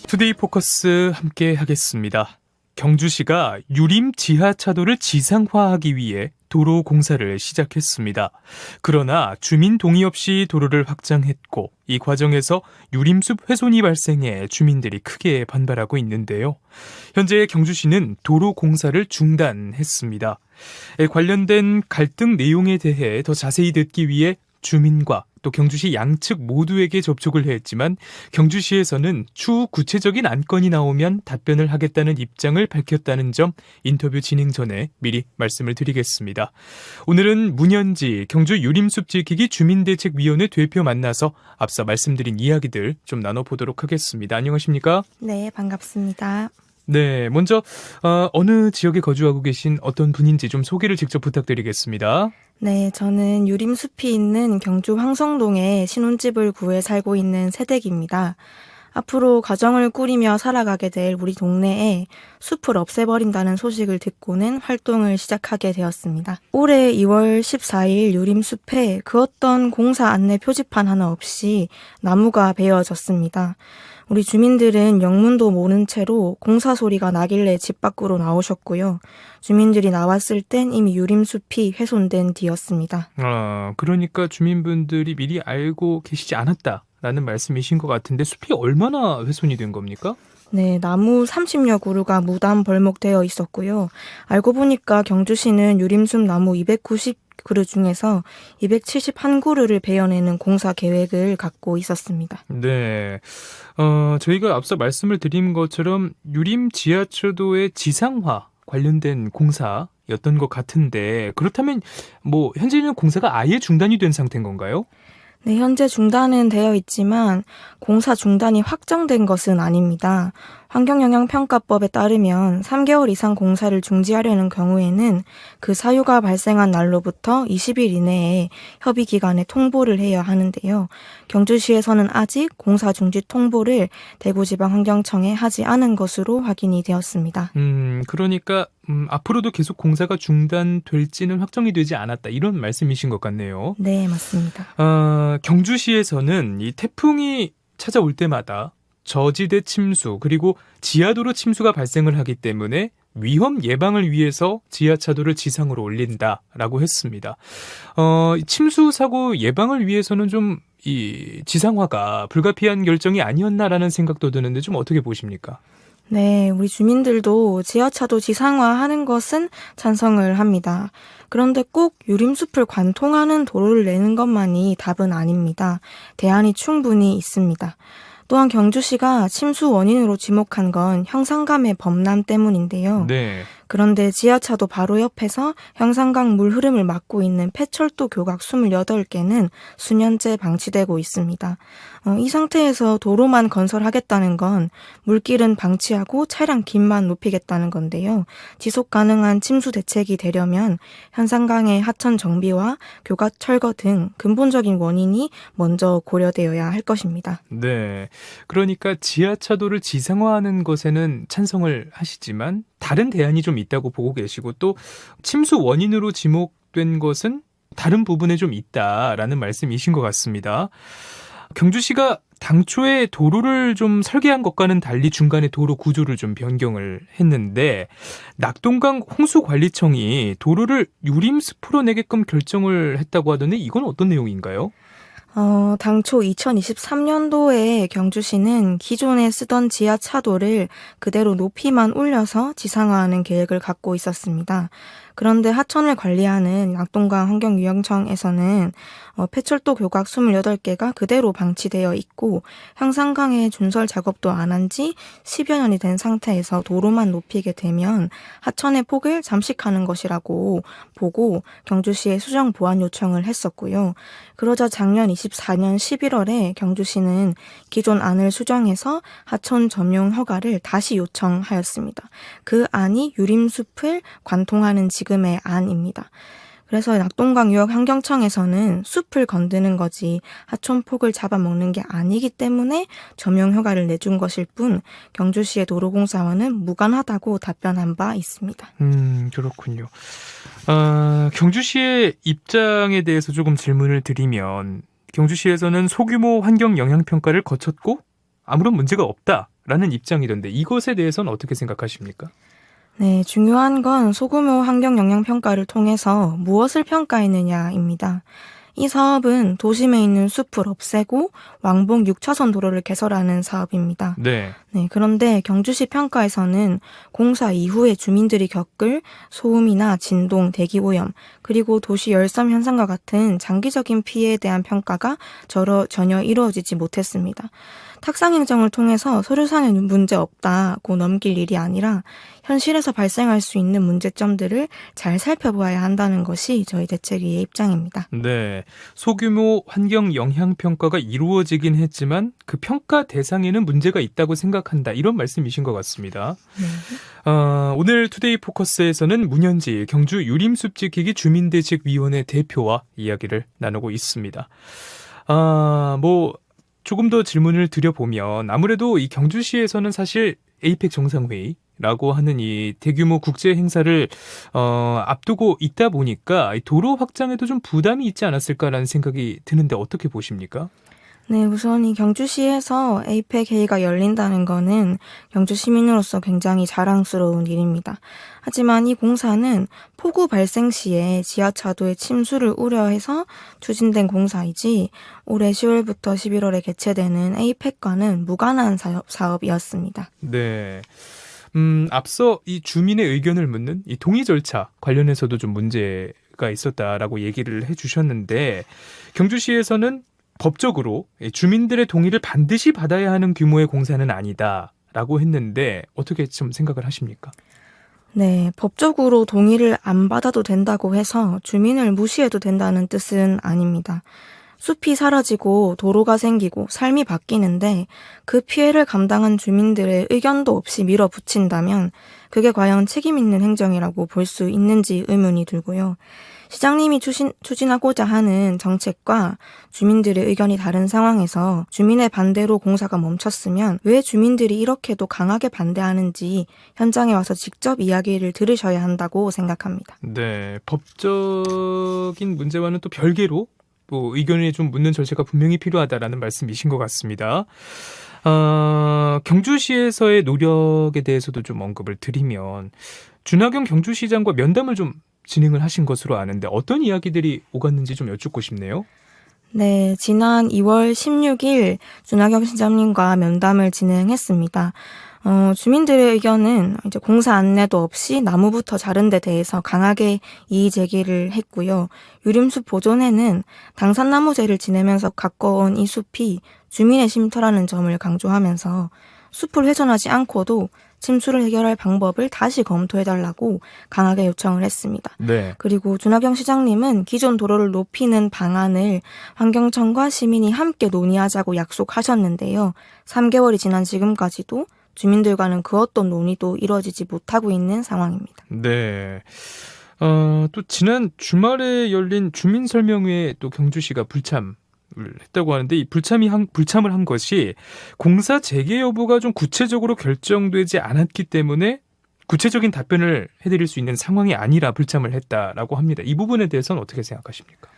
투데이 포커스 함께 하겠습니다. 경주시가 유림 지하차도를 지상화하기 위해 도로 공사를 시작했습니다. 그러나 주민 동의 없이 도로를 확장했고 이 과정에서 유림숲 훼손이 발생해 주민들이 크게 반발하고 있는데요. 현재 경주시는 도로 공사를 중단했습니다. 관련된 갈등 내용에 대해 더 자세히 듣기 위해 주민과 또 경주시 양측 모두에게 접촉을 했지만 경주시에서는 추후 구체적인 안건이 나오면 답변을 하겠다는 입장을 밝혔다는 점 인터뷰 진행 전에 미리 말씀을 드리겠습니다. 오늘은 문현지 경주 유림숲 지키기 주민대책위원회 대표 만나서 앞서 말씀드린 이야기들 좀 나눠보도록 하겠습니다. 안녕하십니까? 네, 반갑습니다. 네, 먼저 어느 지역에 거주하고 계신 어떤 분인지 좀 소개를 직접 부탁드리겠습니다. 네, 저는 유림숲이 있는 경주 황성동에 신혼집을 구해 살고 있는 새댁입니다. 앞으로 가정을 꾸리며 살아가게 될 우리 동네에 숲을 없애버린다는 소식을 듣고는 활동을 시작하게 되었습니다. 올해 2월 14일 유림숲에 그 어떤 공사 안내 표지판 하나 없이 나무가 베어졌습니다. 우리 주민들은 영문도 모른 채로 공사 소리가 나길래 집 밖으로 나오셨고요. 주민들이 나왔을 땐 이미 유림숲이 훼손된 뒤였습니다. 그러니까 주민분들이 미리 알고 계시지 않았다라는 말씀이신 것 같은데 숲이 얼마나 훼손이 된 겁니까? 네, 나무 30여 그루가 무단 벌목되어 있었고요. 알고 보니까 경주시는 유림숲 나무 290그루 중에서 271그루를 베어내는 공사 계획을 갖고 있었습니다. 네, 저희가 앞서 말씀을 드린 것처럼 유림 지하철도의 지상화 관련된 공사였던 것 같은데 그렇다면 현재는 공사가 아예 중단이 된 상태인 건가요? 네, 현재 중단은 되어 있지만 공사 중단이 확정된 것은 아닙니다. 환경영향평가법에 따르면 3개월 이상 공사를 중지하려는 경우에는 그 사유가 발생한 날로부터 20일 이내에 협의기관에 통보를 해야 하는데요. 경주시에서는 아직 공사 중지 통보를 대구지방환경청에 하지 않은 것으로 확인이 되었습니다. 그러니까 앞으로도 계속 공사가 중단될지는 확정이 되지 않았다 이런 말씀이신 것 같네요. 네, 맞습니다. 경주시에서는 이 태풍이 찾아올 때마다 저지대 침수 그리고 지하도로 침수가 발생을 하기 때문에 위험 예방을 위해서 지하차도를 지상으로 올린다라고 했습니다. 침수 사고 예방을 위해서는 좀 이 지상화가 불가피한 결정이 아니었나라는 생각도 드는데 좀 어떻게 보십니까? 네, 우리 주민들도 지하차도 지상화하는 것은 찬성을 합니다. 그런데 꼭 유림숲을 관통하는 도로를 내는 것만이 답은 아닙니다. 대안이 충분히 있습니다. 또한 경주시가 침수 원인으로 지목한 건 형산감의 범람 때문인데요. 네. 그런데 지하차도 바로 옆에서 형산강 물 흐름을 막고 있는 폐철도 교각 28개는 수년째 방치되고 있습니다. 이 상태에서 도로만 건설하겠다는 건 물길은 방치하고 차량 길만 높이겠다는 건데요. 지속 가능한 침수 대책이 되려면 현산강의 하천 정비와 교각 철거 등 근본적인 원인이 먼저 고려되어야 할 것입니다. 네. 그러니까 지하차도를 지상화하는 것에는 찬성을 하시지만 다른 대안이 좀 있다고 보고 계시고 또 침수 원인으로 지목된 것은 다른 부분에 좀 있다라는 말씀이신 것 같습니다. 경주시가 당초에 도로를 좀 설계한 것과는 달리 중간에 도로 구조를 좀 변경을 했는데 낙동강 홍수관리청이 도로를 유림숲으로 내게끔 결정을 했다고 하던데 이건 어떤 내용인가요? 당초 2023년도에 경주시는 기존에 쓰던 지하차도를 그대로 높이만 올려서 지상화하는 계획을 갖고 있었습니다. 그런데 하천을 관리하는 낙동강 환경유형청에서는 폐철도 교각 28개가 그대로 방치되어 있고 형산강의 준설 작업도 안 한 지 10여 년이 된 상태에서 도로만 높이게 되면 하천의 폭을 잠식하는 것이라고 보고 경주시에 수정 보완 요청을 했었고요. 그러자 작년 24년 11월에 경주시는 기존 안을 수정해서 하천 점용 허가를 다시 요청하였습니다. 그 안이 유림숲을 관통하는 지금의 안입니다. 그래서 낙동강 유역 환경청에서는 숲을 건드는 거지 하천폭을 잡아먹는 게 아니기 때문에 점용 허가를 내준 것일 뿐 경주시의 도로공사와는 무관하다고 답변한 바 있습니다. 그렇군요. 경주시의 입장에 대해서 조금 질문을 드리면 경주시에서는 소규모 환경 영향평가를 거쳤고 아무런 문제가 없다. 라는 입장이던데 이것에 대해서는 어떻게 생각하십니까? 네, 중요한 건 소규모 환경 영향 평가를 통해서 무엇을 평가했느냐입니다. 이 사업은 도심에 있는 숲을 없애고 왕복 6차선 도로를 개설하는 사업입니다. 네. 네, 그런데 경주시 평가에서는 공사 이후에 주민들이 겪을 소음이나 진동, 대기 오염, 그리고 도시 열섬 현상과 같은 장기적인 피해에 대한 평가가 전혀 이루어지지 못했습니다. 탁상 행정을 통해서 서류상에 문제 없다고 넘길 일이 아니라 현실에서 발생할 수 있는 문제점들을 잘 살펴보아야 한다는 것이 저희 대책위의 입장입니다. 네. 소규모 환경 영향 평가가 이루어지긴 했지만 그 평가 대상에는 문제가 있다고 생각한다. 이런 말씀이신 것 같습니다. 네. 오늘 투데이 포커스에서는 문현지 경주 유림숲지키기 주민대책위원회 대표와 이야기를 나누고 있습니다. 조금 더 질문을 드려보면 아무래도 이 경주시에서는 사실 에이펙 정상회의라고 하는 이 대규모 국제 행사를 앞두고 있다 보니까 도로 확장에도 좀 부담이 있지 않았을까라는 생각이 드는데 어떻게 보십니까? 네, 우선 이 경주시에서 에이펙 회의가 열린다는 거는 경주 시민으로서 굉장히 자랑스러운 일입니다. 하지만 이 공사는 폭우 발생 시에 지하차도의 침수를 우려해서 추진된 공사이지 올해 10월부터 11월에 개최되는 에이펙과는 무관한 사업이었습니다. 네. 앞서 이 주민의 의견을 묻는 이 동의 절차 관련해서도 좀 문제가 있었다라고 얘기를 해주셨는데 경주시에서는 법적으로 주민들의 동의를 반드시 받아야 하는 규모의 공사는 아니다라고 했는데 어떻게 좀 생각을 하십니까? 네, 법적으로 동의를 안 받아도 된다고 해서 주민을 무시해도 된다는 뜻은 아닙니다. 숲이 사라지고 도로가 생기고 삶이 바뀌는데 그 피해를 감당한 주민들의 의견도 없이 밀어붙인다면 그게 과연 책임 있는 행정이라고 볼 수 있는지 의문이 들고요. 시장님이 추진하고자 하는 정책과 주민들의 의견이 다른 상황에서 주민의 반대로 공사가 멈췄으면 왜 주민들이 이렇게도 강하게 반대하는지 현장에 와서 직접 이야기를 들으셔야 한다고 생각합니다. 네, 법적인 문제와는 또 별개로 의견을 좀 묻는 절차가 분명히 필요하다라는 말씀이신 것 같습니다. 경주시에서의 노력에 대해서도 좀 언급을 드리면 준하경 경주시장과 면담을 좀 진행을 하신 것으로 아는데 어떤 이야기들이 오갔는지 좀 여쭙고 싶네요. 네, 지난 2월 16일 준하경 시장님과 면담을 진행했습니다. 주민들의 의견은 이제 공사 안내도 없이 나무부터 자른 데 대해서 강하게 이의 제기를 했고요. 유림숲 보존에는 당산나무제를 지내면서 가꿔온 이 숲이 주민의 쉼터라는 점을 강조하면서 숲을 훼손하지 않고도 침수를 해결할 방법을 다시 검토해달라고 강하게 요청을 했습니다. 네. 그리고 준하경 시장님은 기존 도로를 높이는 방안을 환경청과 시민이 함께 논의하자고 약속하셨는데요. 3개월이 지난 지금까지도 주민들과는 그 어떤 논의도 이루어지지 못하고 있는 상황입니다. 네. 또 지난 주말에 열린 주민설명회에 또 경주시가 불참을 했다고 하는데 이 불참을 한 것이 공사 재개 여부가 좀 구체적으로 결정되지 않았기 때문에 구체적인 답변을 해드릴 수 있는 상황이 아니라 불참을 했다라고 합니다. 이 부분에 대해서는 어떻게 생각하십니까?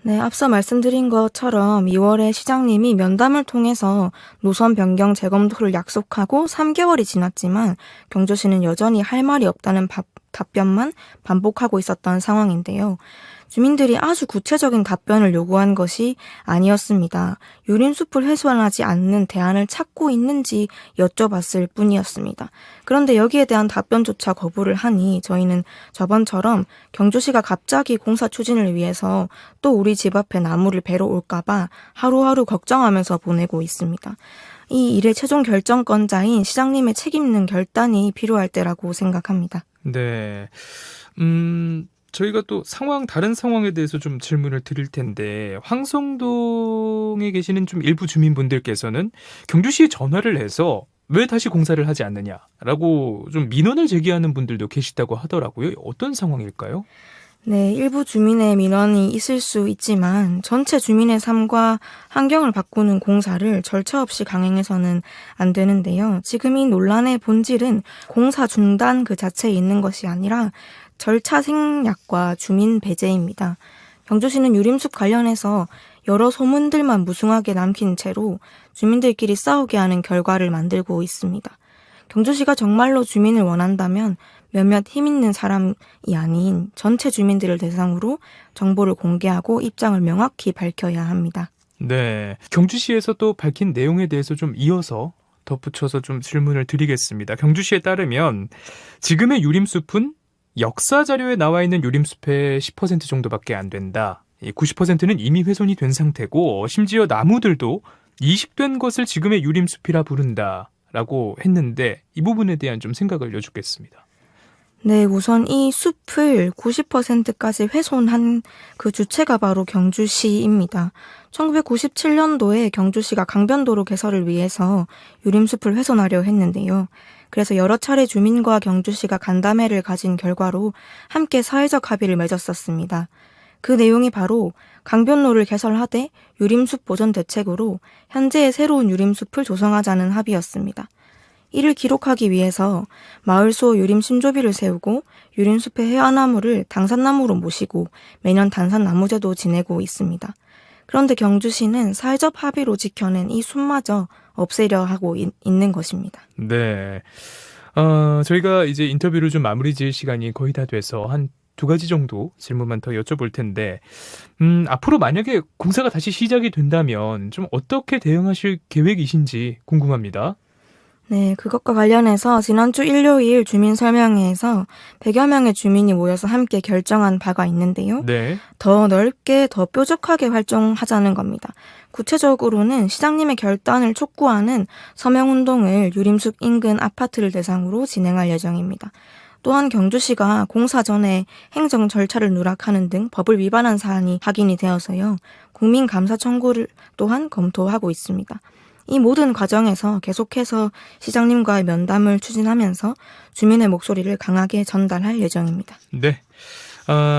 네, 앞서 말씀드린 것처럼 2월에 시장님이 면담을 통해서 노선 변경 재검토를 약속하고 3개월이 지났지만 경주시는 여전히 할 말이 없다는 답변만 반복하고 있었던 상황인데요. 주민들이 아주 구체적인 답변을 요구한 것이 아니었습니다. 유림숲을 훼손하지 않는 대안을 찾고 있는지 여쭤봤을 뿐이었습니다. 그런데 여기에 대한 답변조차 거부를 하니 저희는 저번처럼 경주시가 갑자기 공사 추진을 위해서 또 우리 집 앞에 나무를 베러 올까봐 하루하루 걱정하면서 보내고 있습니다. 이 일의 최종 결정권자인 시장님의 책임 있는 결단이 필요할 때라고 생각합니다. 네. 저희가 또 다른 상황에 대해서 좀 질문을 드릴 텐데, 황성동에 계시는 좀 일부 주민분들께서는 경주시에 전화를 해서 왜 다시 공사를 하지 않느냐라고 좀 민원을 제기하는 분들도 계시다고 하더라고요. 어떤 상황일까요? 네, 일부 주민의 민원이 있을 수 있지만 전체 주민의 삶과 환경을 바꾸는 공사를 절차 없이 강행해서는 안 되는데요. 지금 이 논란의 본질은 공사 중단 그 자체에 있는 것이 아니라 절차 생략과 주민 배제입니다. 경주시는 유림숲 관련해서 여러 소문들만 무성하게 남긴 채로 주민들끼리 싸우게 하는 결과를 만들고 있습니다. 경주시가 정말로 주민을 원한다면 몇몇 힘 있는 사람이 아닌 전체 주민들을 대상으로 정보를 공개하고 입장을 명확히 밝혀야 합니다. 네, 경주시에서 또 밝힌 내용에 대해서 좀 이어서 덧붙여서 좀 질문을 드리겠습니다. 경주시에 따르면 지금의 유림숲은 역사 자료에 나와 있는 유림숲의 10% 정도밖에 안 된다. 90%는 이미 훼손이 된 상태고 심지어 나무들도 이식된 것을 지금의 유림숲이라 부른다라고 했는데 이 부분에 대한 좀 생각을 여쭙겠습니다. 네, 우선 이 숲을 90%까지 훼손한 그 주체가 바로 경주시입니다. 1997년도에 경주시가 강변도로 개설을 위해서 유림숲을 훼손하려 했는데요. 그래서 여러 차례 주민과 경주시가 간담회를 가진 결과로 함께 사회적 합의를 맺었었습니다. 그 내용이 바로 강변로를 개설하되 유림숲 보전 대책으로 현재의 새로운 유림숲을 조성하자는 합의였습니다. 이를 기록하기 위해서 마을 수호 유림 신조비를 세우고 유림숲의 해안나무를 당산나무로 모시고 매년 단산나무제도 지내고 있습니다. 그런데 경주시는 사회적 합의로 지켜낸 이 숲마저 없애려 하고 있는 것입니다. 네, 저희가 이제 인터뷰를 좀 마무리 지을 시간이 거의 다 돼서 한 2가지 정도 질문만 더 여쭤볼 텐데 앞으로 만약에 공사가 다시 시작이 된다면 좀 어떻게 대응하실 계획이신지 궁금합니다. 네, 그것과 관련해서 지난주 일요일 주민 설명회에서 100여 명의 주민이 모여서 함께 결정한 바가 있는데요. 네. 더 넓게, 더 뾰족하게 활동하자는 겁니다. 구체적으로는 시장님의 결단을 촉구하는 서명운동을 유림숲 인근 아파트를 대상으로 진행할 예정입니다. 또한 경주시가 공사 전에 행정 절차를 누락하는 등 법을 위반한 사안이 확인이 되어서요. 국민감사 청구를 또한 검토하고 있습니다. 이 모든 과정에서 계속해서 시장님과의 면담을 추진하면서 주민의 목소리를 강하게 전달할 예정입니다. 네.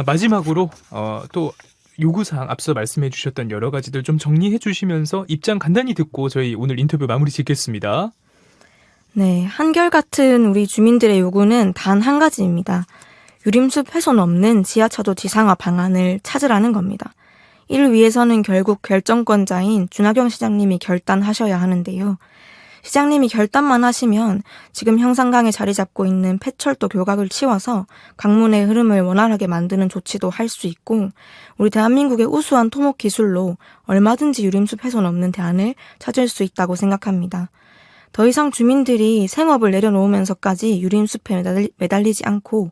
마지막으로 또 요구사항 앞서 말씀해 주셨던 여러 가지들 좀 정리해 주시면서 입장 간단히 듣고 저희 오늘 인터뷰 마무리 짓겠습니다. 네, 한결같은 우리 주민들의 요구는 단 한 가지입니다. 유림숲 훼손 없는 지하차도 지상화 방안을 찾으라는 겁니다. 이를 위해서는 결국 결정권자인 준하경 시장님이 결단하셔야 하는데요. 시장님이 결단만 하시면 지금 형산강에 자리 잡고 있는 폐철도 교각을 치워서 강문의 흐름을 원활하게 만드는 조치도 할 수 있고 우리 대한민국의 우수한 토목 기술로 얼마든지 유림숲 훼손 없는 대안을 찾을 수 있다고 생각합니다. 더 이상 주민들이 생업을 내려놓으면서까지 유림숲에 매달리지 않고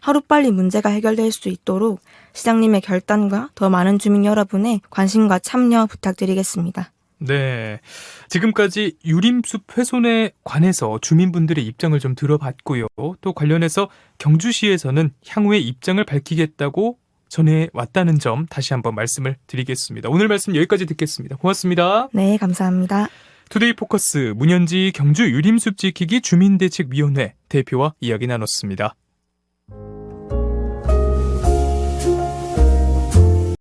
하루빨리 문제가 해결될 수 있도록 시장님의 결단과 더 많은 주민 여러분의 관심과 참여 부탁드리겠습니다. 네, 지금까지 유림숲 훼손에 관해서 주민분들의 입장을 좀 들어봤고요. 또 관련해서 경주시에서는 향후의 입장을 밝히겠다고 전해왔다는 점 다시 한번 말씀을 드리겠습니다. 오늘 말씀 여기까지 듣겠습니다. 고맙습니다. 네, 감사합니다. 투데이 포커스 문현지 경주 유림숲 지키기 주민대책위원회 대표와 이야기 나눴습니다.